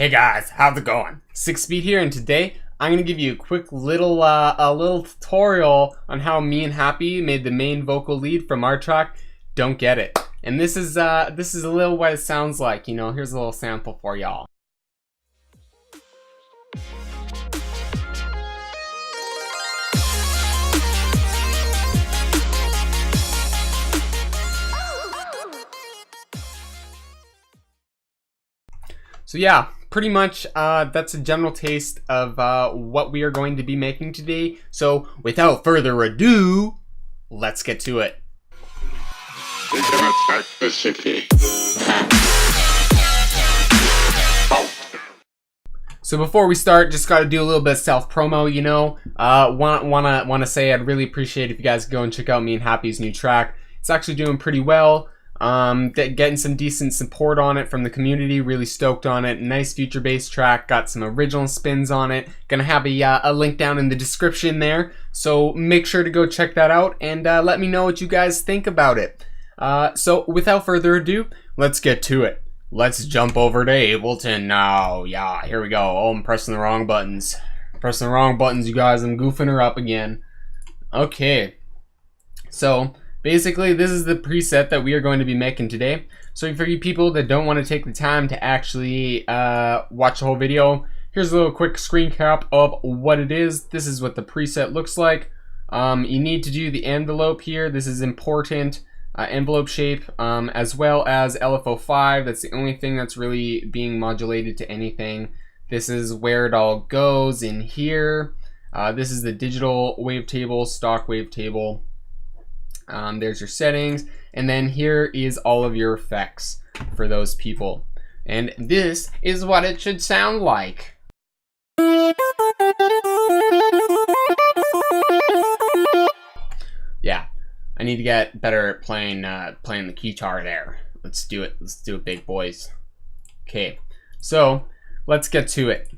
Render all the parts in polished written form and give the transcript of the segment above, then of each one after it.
Hey guys, how's it going? 6Speed here, and today I'm gonna give you a quick little tutorial on how me and Happii made the main vocal lead from our track "Don't Get It." And this is a little what it sounds like. You know, here's a little sample for y'all. So yeah, pretty much that's a general taste of what we are going to be making today. So without further ado, let's get to it. So before we start, just got to do a little bit of self-promo, you know. Wanna say I'd really appreciate if you guys go and check out me and Happii's new track. It's actually doing pretty well. Getting some decent support on it from the community. Really stoked on it. Nice future bass track. Got some original spins on it. Gonna have a link down in the description there. So make sure to go check that out and let me know what you guys think about it. So without further ado, let's get to it. Let's jump over to Ableton now. Yeah, here we go. Oh, I'm pressing the wrong buttons. Pressing the wrong buttons, you guys. I'm goofing her up again. Okay. So basically, this is the preset that we are going to be making today. So for you people that don't want to take the time to actually watch the whole video, here's a little quick screen cap of what it is. This is what the preset looks like. You need to do the envelope here. This is important. Envelope shape, as well as LFO5. That's the only thing that's really being modulated to anything. This is where it all goes in here. This is the digital wavetable, stock wavetable. There's your settings, and then here is all of your effects for those people. And this is what it should sound like. Yeah, I need to get better at playing the guitar there. Let's do it. Let's do it, big boys. Okay, so let's get to it.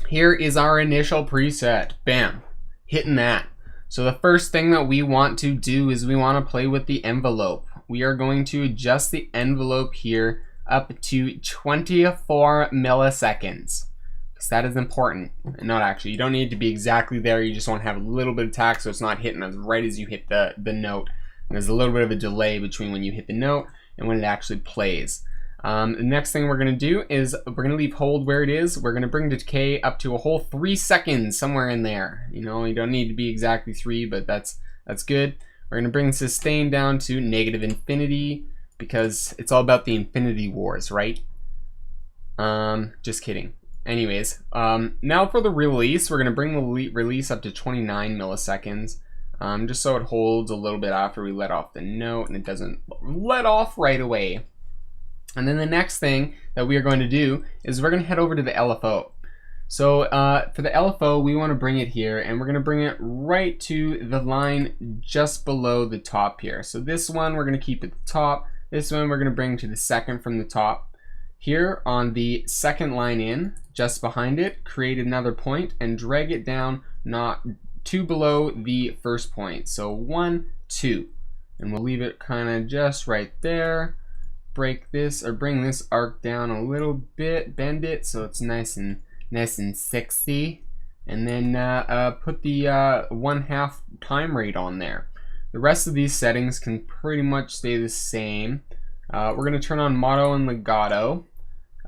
Here is our initial preset. Bam, hitting that. So the first thing that we want to do is we want to play with the envelope. We are going to adjust the envelope here up to 24 milliseconds. Because that is important. Not actually, you don't need to be exactly there. You just want to have a little bit of tack so it's not hitting as right as you hit the note. And there's a little bit of a delay between when you hit the note and when it actually plays. The next thing we're going to do is we're going to leave hold where it is. We're going to bring the decay up to a whole 3 seconds, somewhere in there. You know, you don't need to be exactly 3, but that's good. We're going to bring sustain down to negative infinity because it's all about the infinity wars, right? Just kidding. Anyways, now for the release, we're going to bring the release up to 29 milliseconds. Just so it holds a little bit after we let off the note and it doesn't let off right away. And then the next thing that we are going to do is we're going to head over to the LFO. So for the LFO, we want to bring it here, and we're going to bring it right to the line just below the top here. So this one we're going to keep at the top. This one we're going to bring to the second from the top. Here on the second line in, just behind it, create another point and drag it down not two below the first point. So 1, 2. And we'll leave it kind of just right there. Break this or bring this arc down a little bit, bend it so it's nice and sexy, and then put the 1/2 time rate on there. The rest of these settings can pretty much stay the same. We're going to turn on mono and legato.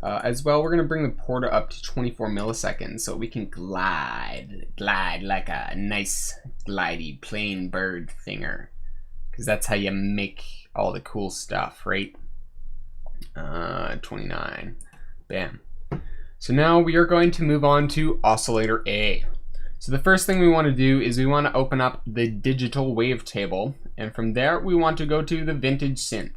As well, we're going to bring the porta up to 24 milliseconds so we can glide like a nice glidey plain bird thinger, because that's how you make all the cool stuff, right? 29. Bam. So now we are going to move on to oscillator A. So the first thing we want to do is we want to open up the digital wavetable, and from there we want to go to the vintage synth.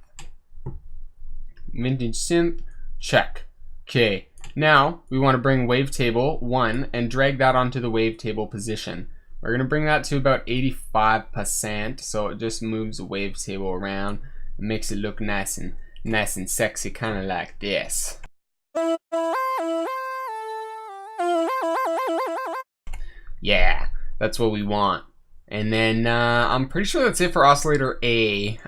Vintage synth, check. Okay, now we want to bring wavetable 1 and drag that onto the wavetable position. We're going to bring that to about 85%, so it just moves the wavetable around and makes it look nice and sexy, kind of like this. Yeah, that's what we want. And then I'm pretty sure that's it for oscillator A.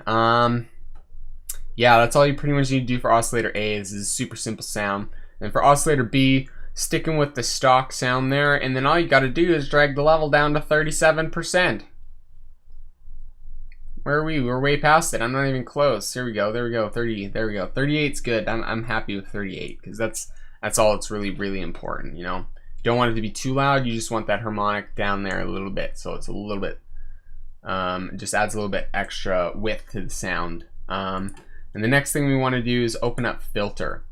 Yeah, that's all you pretty much need to do for oscillator A. This is a super simple sound. And for oscillator B, sticking with the stock sound there, and then all you got to do is drag the level down to 37%. Where are we? We're way past it. I'm not even close. Here we go. There we go. 30. There we go. 38's good. I'm happy with 38 because that's all that's really important. You know, you don't want it to be too loud. You just want that harmonic down there a little bit, so it's a little bit. Just adds a little bit extra width to the sound. And the next thing we want to do is open up filter.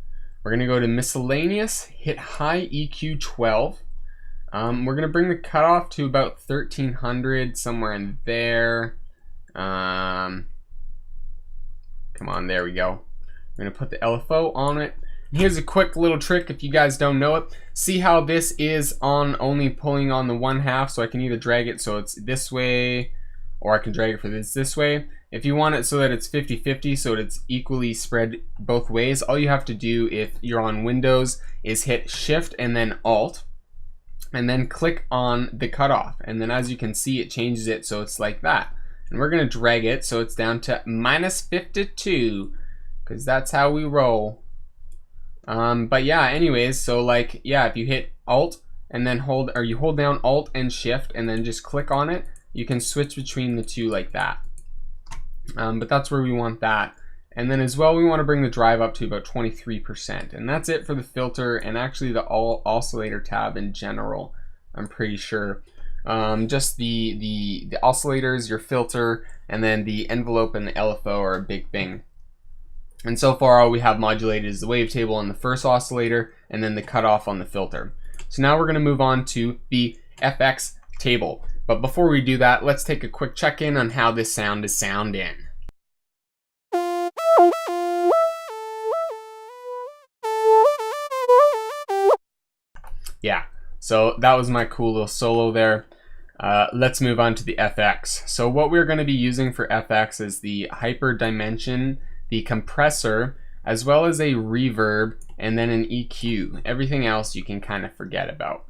We're gonna go to miscellaneous, hit high EQ 12. We're gonna bring the cutoff to about 1300, somewhere in there. Come on, there we go. We're gonna put the LFO on it. And here's a quick little trick if you guys don't know it. See how this is on only pulling on the 1/2, so I can either drag it so it's this way, or I can drag it for this way. If you want it so that it's 50-50, so that it's equally spread both ways, all you have to do if you're on Windows is hit Shift and then Alt, and then click on the cutoff. And then as you can see, it changes it so it's like that. And we're gonna drag it so it's down to -52, because that's how we roll. But yeah, anyways, so like, yeah, if you hit Alt and then hold down Alt and Shift and then just click on it, you can switch between the two like that. But that's where we want that. And then as well, we want to bring the drive up to about 23%. And that's it for the filter and actually the oscillator tab in general, I'm pretty sure. Just the oscillators, your filter, and then the envelope and the LFO are a big thing. And so far all we have modulated is the wavetable on the first oscillator and then the cutoff on the filter. So now we're going to move on to the FX table. But before we do that, let's take a quick check-in on how this sound is sounding. Yeah, so that was my cool little solo there. Let's move on to the FX. So what we're going to be using for FX is the hyper dimension, the compressor, as well as a reverb, and then an EQ. Everything else you can kind of forget about.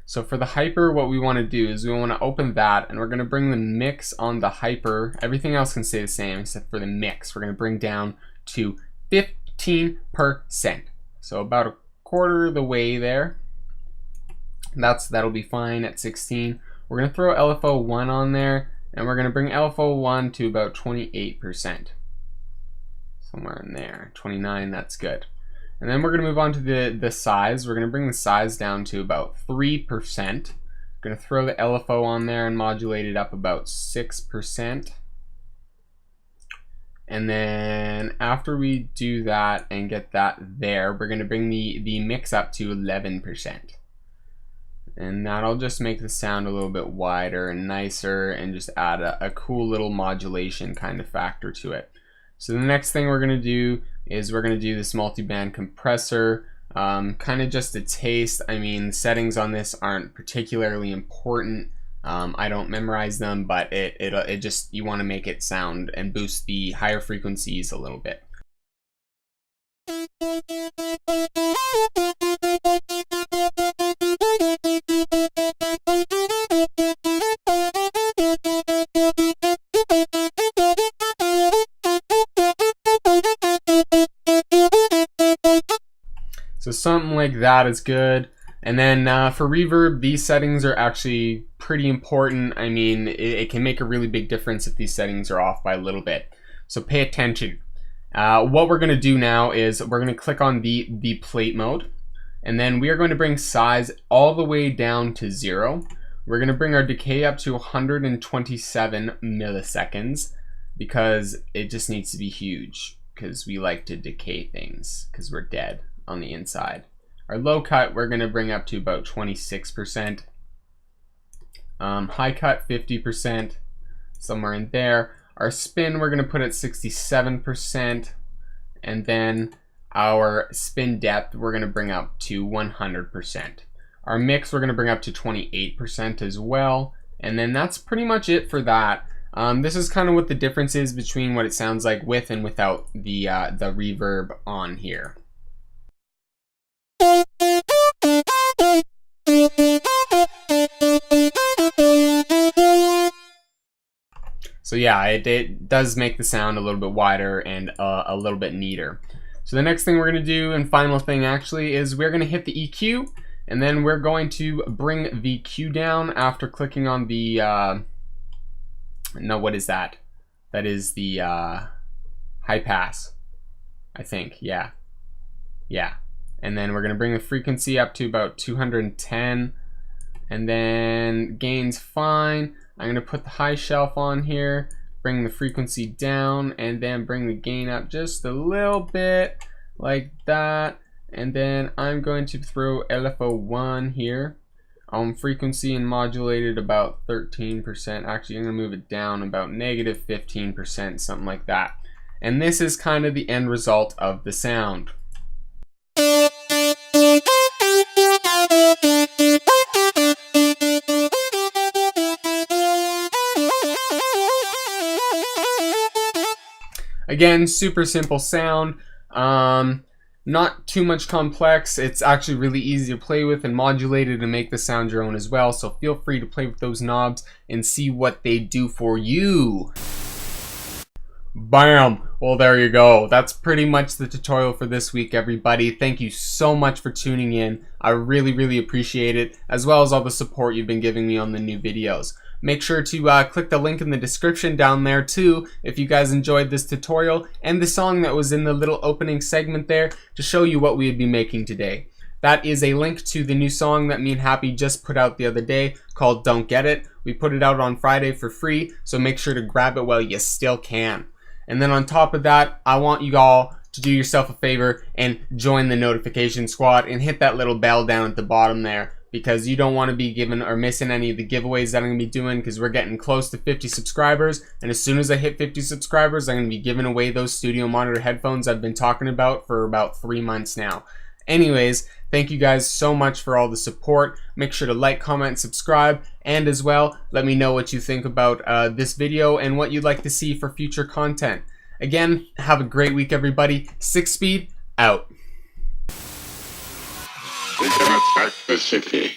So for the hyper, what we want to do is we want to open that, and we're going to bring the mix on the hyper. Everything else can stay the same except for the mix. We're going to bring down to 15%. So about a quarter of the way there. That'll be fine at 16. We're going to throw LFO 1 on there, and we're going to bring LFO 1 to about 28%. Somewhere in there. 29, that's good. And then we're going to move on to the size. We're going to bring the size down to about 3%. Going to throw the LFO on there and modulate it up about 6%. And then after we do that and get that there, we're going to bring the mix up to 11%. And that'll just make the sound a little bit wider and nicer and just add a cool little modulation kind of factor to it. So the next thing we're going to do is we're going to do this multi-band compressor, kind of just a taste. I mean, the settings on this aren't particularly important. I don't memorize them, but it just, you want to make it sound and boost the higher frequencies a little bit. So something like that is good. And then for reverb, these settings are actually pretty important. I mean, it can make a really big difference if these settings are off by a little bit. So pay attention. What we're going to do now is we're going to click on the plate mode. And then we are going to bring size all the way down to 0. We're going to bring our decay up to 127 milliseconds because it just needs to be huge because we like to decay things because we're dead on the inside. Our low cut we're going to bring up to about 26%. High cut 50%, somewhere in there. Our spin we're going to put at 67%, and then our spin depth we're going to bring up to 100%. Our mix we're going to bring up to 28% as well, and then that's pretty much it for that. This is kind of what the difference is between what it sounds like with and without the reverb on here. So yeah, it does make the sound a little bit wider and a little bit neater. So the next thing we're going to do, and final thing actually, is we're going to hit the EQ, and then we're going to bring the Q down after clicking on the, no, what is that? That is the high pass, I think, yeah. And then we're going to bring the frequency up to about 210, and then gain's fine. I'm going to put the high shelf on here, bring the frequency down, and then bring the gain up just a little bit like that. And then I'm going to throw LFO1 here on frequency and modulated about 13%. Actually, I'm going to move it down about negative 15%, something like that. And this is kind of the end result of the sound. Again, super simple sound, not too much complex. It's actually really easy to play with and modulated and make the sound your own as well. So feel free to play with those knobs and see what they do for you. Bam! Well, there you go. That's pretty much the tutorial for this week, everybody. Thank you so much for tuning in. I really appreciate it, as well as all the support you've been giving me on the new videos. Make sure to click the link in the description down there too if you guys enjoyed this tutorial and the song that was in the little opening segment there to show you what we would be making today. That is a link to the new song that me and Happii just put out the other day called Don't Get It. We put it out on Friday for free, so make sure to grab it while you still can. And then on top of that, I want you all to do yourself a favor and join the notification squad and hit that little bell down at the bottom there, because you don't want to be given or missing any of the giveaways that I'm going to be doing, because we're getting close to 50 subscribers. And as soon as I hit 50 subscribers, I'm going to be giving away those studio monitor headphones I've been talking about for about 3 months now. Anyways, thank you guys so much for all the support. Make sure to like, comment, subscribe, and as well, let me know what you think about this video and what you'd like to see for future content. Again, have a great week, everybody. 6Speed, out. We're gonna attack the city.